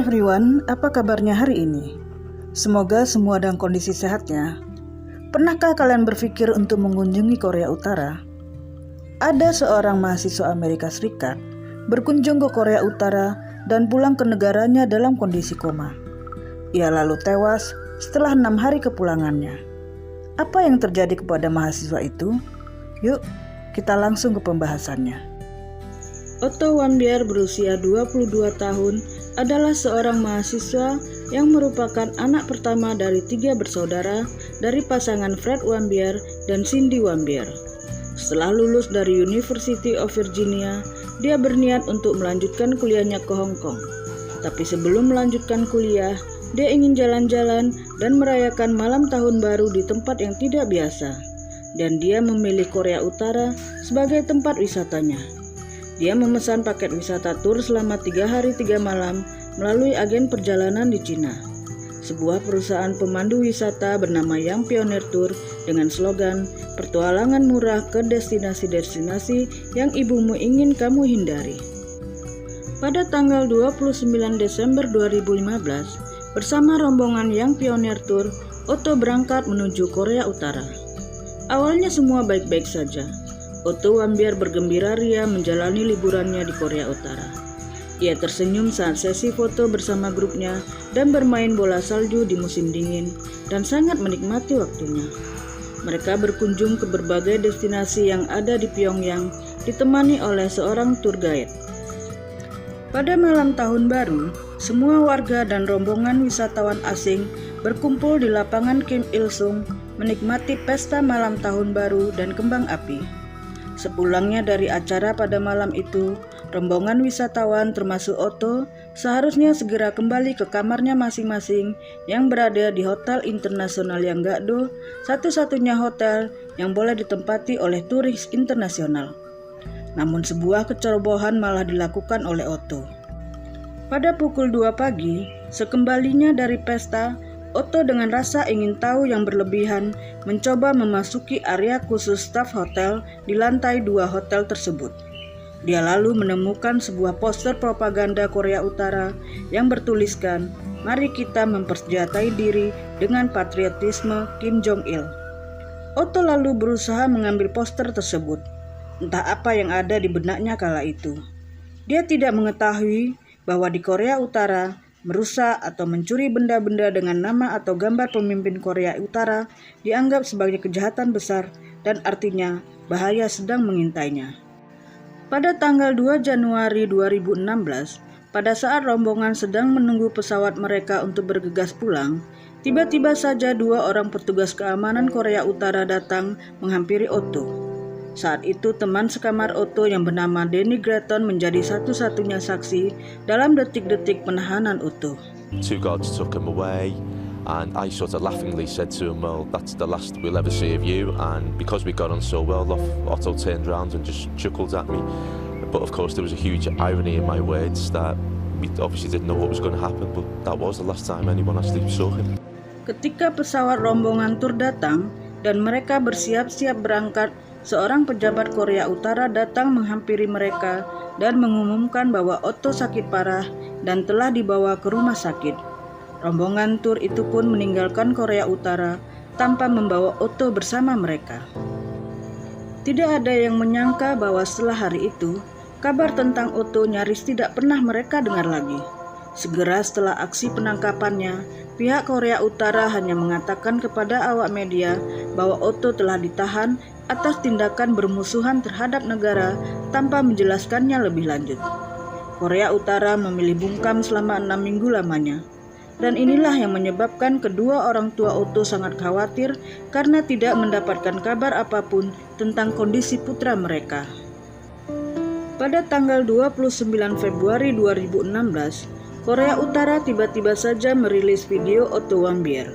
everyone, apa kabarnya hari ini? Semoga semua dalam kondisi sehat ya. Pernahkah kalian berpikir untuk mengunjungi Korea Utara? Ada seorang mahasiswa Amerika Serikat berkunjung ke Korea Utara dan pulang ke negaranya dalam kondisi koma. Ia lalu tewas setelah 6 hari kepulangannya. Apa yang terjadi kepada mahasiswa itu? Yuk, kita langsung ke pembahasannya. Otto Warmbier berusia 22 tahun adalah seorang mahasiswa yang merupakan anak pertama dari 3 bersaudara dari pasangan Fred Warmbier dan Cindy Warmbier. Setelah lulus dari University of Virginia, dia berniat untuk melanjutkan kuliahnya ke Hong Kong. Tapi sebelum melanjutkan kuliah, dia ingin jalan-jalan dan merayakan malam tahun baru di tempat yang tidak biasa. Dan dia memilih Korea Utara sebagai tempat wisatanya. Dia memesan paket wisata tur selama 3 hari 3 malam melalui agen perjalanan di Cina. Sebuah perusahaan pemandu wisata bernama Young Pioneer Tour dengan slogan "Pertualangan murah ke destinasi-destinasi yang ibumu ingin kamu hindari". Pada tanggal 29 Desember 2015, bersama rombongan Young Pioneer Tour, Otto berangkat menuju Korea Utara. Awalnya semua baik-baik saja. Otto Warmbier bergembira ria menjalani liburannya di Korea Utara. Ia tersenyum saat sesi foto bersama grupnya dan bermain bola salju di musim dingin dan sangat menikmati waktunya. Mereka berkunjung ke berbagai destinasi yang ada di Pyongyang ditemani oleh seorang tour guide. Pada malam tahun baru, semua warga dan rombongan wisatawan asing berkumpul di lapangan Kim Il Sung menikmati pesta malam tahun baru dan kembang api. Sepulangnya dari acara pada malam itu, rombongan wisatawan termasuk Otto seharusnya segera kembali ke kamarnya masing-masing yang berada di Hotel Internasional Yanggakdo, satu-satunya hotel yang boleh ditempati oleh turis internasional. Namun sebuah kecerobohan malah dilakukan oleh Otto. Pada pukul 2 pagi, sekembalinya dari pesta, Otto dengan rasa ingin tahu yang berlebihan mencoba memasuki area khusus staf hotel di lantai 2 hotel tersebut. Dia lalu menemukan sebuah poster propaganda Korea Utara yang bertuliskan, "Mari kita mempersenjatai diri dengan patriotisme Kim Jong-il." Otto lalu berusaha mengambil poster tersebut. Entah apa yang ada di benaknya kala itu. Dia tidak mengetahui bahwa di Korea Utara, merusak atau mencuri benda-benda dengan nama atau gambar pemimpin Korea Utara dianggap sebagai kejahatan besar dan artinya bahaya sedang mengintainya. Pada tanggal 2 Januari 2016, pada saat rombongan sedang menunggu pesawat mereka untuk bergegas pulang, tiba-tiba saja 2 orang petugas keamanan Korea Utara datang menghampiri Otto. Saat itu teman sekamar Otto yang bernama Danny Gratton menjadi satu-satunya saksi dalam detik-detik penahanan Otto. 2 guards took him away and I sort of laughingly said to him, "Well, that's the last we'll ever see of you." And because we got on so well, Otto turned around and just chuckled at me. But of course there was a huge irony in my words that we obviously didn't know what was going to happen, but that was the last time anyone actually saw him. Ketika pesawat rombongan tur datang dan mereka bersiap-siap berangkat, seorang pejabat Korea Utara datang menghampiri mereka dan mengumumkan bahwa Otto sakit parah dan telah dibawa ke rumah sakit. Rombongan tur itu pun meninggalkan Korea Utara tanpa membawa Otto bersama mereka. Tidak ada yang menyangka bahwa setelah hari itu, kabar tentang Otto nyaris tidak pernah mereka dengar lagi. Segera setelah aksi penangkapannya, pihak Korea Utara hanya mengatakan kepada awak media bahwa Otto telah ditahan atas tindakan bermusuhan terhadap negara tanpa menjelaskannya lebih lanjut. Korea Utara memilih bungkam selama 6 minggu lamanya. Dan inilah yang menyebabkan kedua orang tua Otto sangat khawatir karena tidak mendapatkan kabar apapun tentang kondisi putra mereka. Pada tanggal 29 Februari 2016, Korea Utara tiba-tiba saja merilis video Otto Warmbier.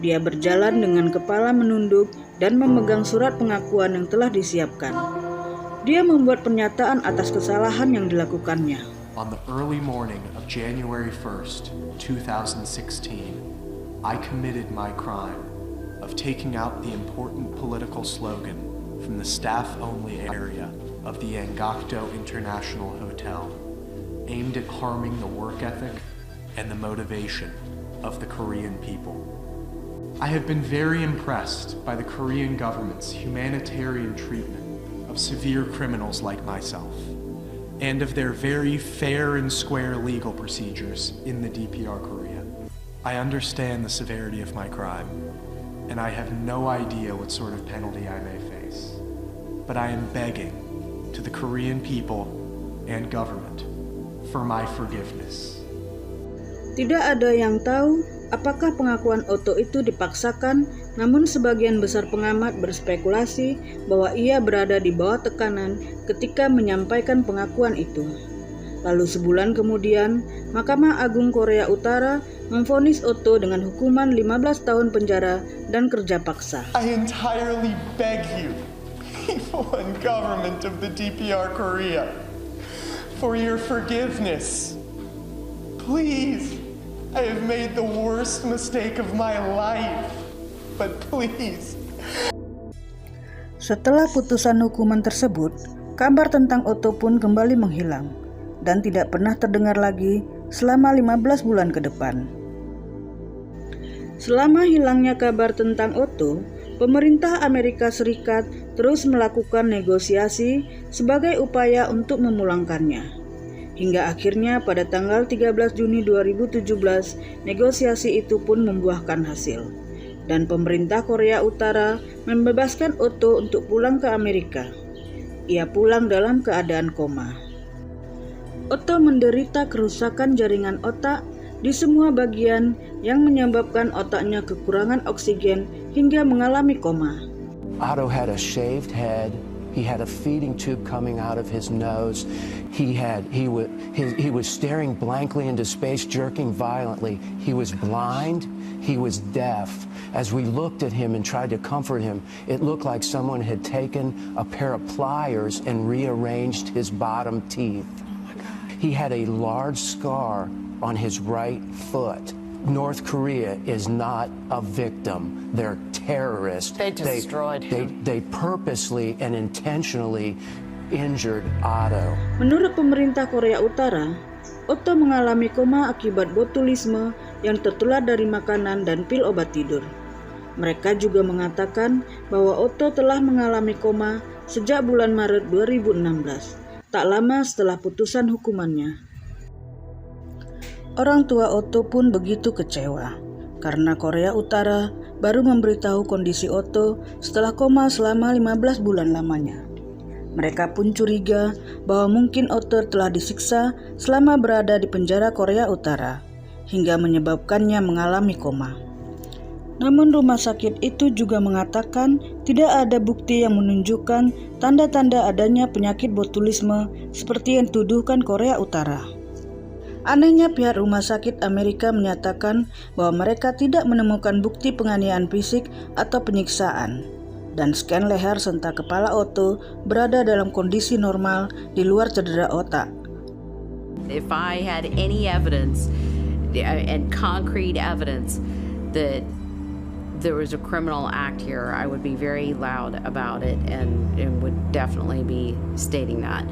Dia berjalan dengan kepala menunduk dan memegang surat pengakuan yang telah disiapkan. Dia membuat pernyataan atas kesalahan yang dilakukannya. On the early morning of January 1st, 2016, I committed my crime of taking out the important political slogan from the staff-only area of the Yanggakdo International Hotel, aimed at harming the work ethic, and the motivation of the Korean people. I have been very impressed by the Korean government's humanitarian treatment of severe criminals like myself, and of their very fair and square legal procedures in the DPR Korea. I understand the severity of my crime, and I have no idea what sort of penalty I may face. But I am begging to the Korean people and government for my forgiveness. Tidak ada yang tahu apakah pengakuan Otto itu dipaksakan, namun sebagian besar pengamat berspekulasi bahwa ia berada di bawah tekanan ketika menyampaikan pengakuan itu. Lalu sebulan kemudian, Mahkamah Agung Korea Utara memvonis Otto dengan hukuman 15 tahun penjara dan kerja paksa. I entirely beg you, people and government of the DPR Korea, for your forgiveness. Please, I have made the worst mistake of my life, but please. Setelah putusan hukuman tersebut, kabar tentang Otto pun kembali menghilang dan tidak pernah terdengar lagi selama 15 bulan ke depan. Selama hilangnya kabar tentang Otto, pemerintah Amerika Serikat terus melakukan negosiasi sebagai upaya untuk memulangkannya. Hingga akhirnya pada tanggal 13 Juni 2017, negosiasi itu pun membuahkan hasil. Dan pemerintah Korea Utara membebaskan Otto untuk pulang ke Amerika. Ia pulang dalam keadaan koma. Otto menderita kerusakan jaringan otak di semua bagian yang menyebabkan otaknya kekurangan oksigen hingga mengalami koma. Otto had a shaved head. He had a feeding tube coming out of his nose. He was staring blankly into space, jerking violently. He was blind. He was deaf. As we looked at him and tried to comfort him, it looked like someone had taken a pair of pliers and rearranged his bottom teeth. He had a large scar on his right foot. North Korea is not a victim. They're terrorists. They destroyed him. They purposely and intentionally injured Otto. Menurut pemerintah Korea Utara, Otto mengalami koma akibat botulisme yang tertular dari makanan dan pil obat tidur. Mereka juga mengatakan bahwa Otto telah mengalami koma sejak bulan Maret 2016, tak lama setelah putusan hukumannya. Orang tua Otto pun begitu kecewa, karena Korea Utara baru memberitahu kondisi Otto setelah koma selama 15 bulan lamanya. Mereka pun curiga bahwa mungkin Otto telah disiksa selama berada di penjara Korea Utara, hingga menyebabkannya mengalami koma. Namun rumah sakit itu juga mengatakan tidak ada bukti yang menunjukkan tanda-tanda adanya penyakit botulisme seperti yang dituduhkan Korea Utara. Anehnya pihak rumah sakit Amerika menyatakan bahwa mereka tidak menemukan bukti penganiayaan fisik atau penyiksaan, dan scan leher serta kepala Otto berada dalam kondisi normal di luar cedera otak. If I had any evidence and concrete evidence that there was a criminal act here, I would be very loud about it and would definitely be stating that.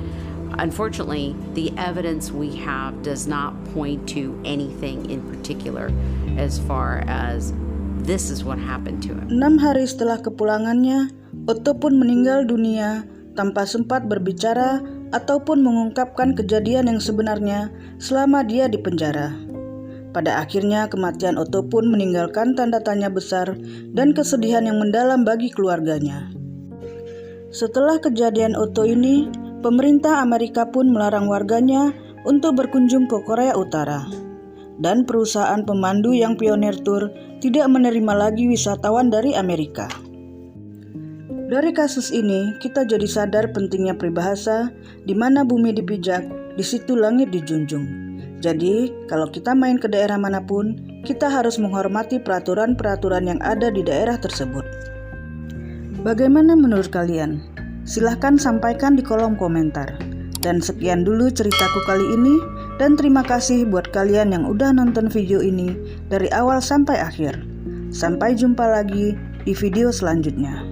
Unfortunately, the evidence we have does not point to anything in particular as far as this is what happened to him. 6 hari setelah kepulangannya, Otto pun meninggal dunia tanpa sempat berbicara ataupun mengungkapkan kejadian yang sebenarnya selama dia di penjara. Pada akhirnya kematian Otto pun meninggalkan tanda tanya besar dan kesedihan yang mendalam bagi keluarganya. Setelah kejadian Otto ini, pemerintah Amerika pun melarang warganya untuk berkunjung ke Korea Utara. Dan perusahaan pemandu yang pionir tur tidak menerima lagi wisatawan dari Amerika. Dari kasus ini, kita jadi sadar pentingnya peribahasa, di mana bumi dipijak, di situ langit dijunjung. Jadi, kalau kita main ke daerah manapun, kita harus menghormati peraturan-peraturan yang ada di daerah tersebut. Bagaimana menurut kalian? Silahkan sampaikan di kolom komentar. Dan sekian dulu ceritaku kali ini, dan terima kasih buat kalian yang udah nonton video ini dari awal sampai akhir. Sampai jumpa lagi di video selanjutnya.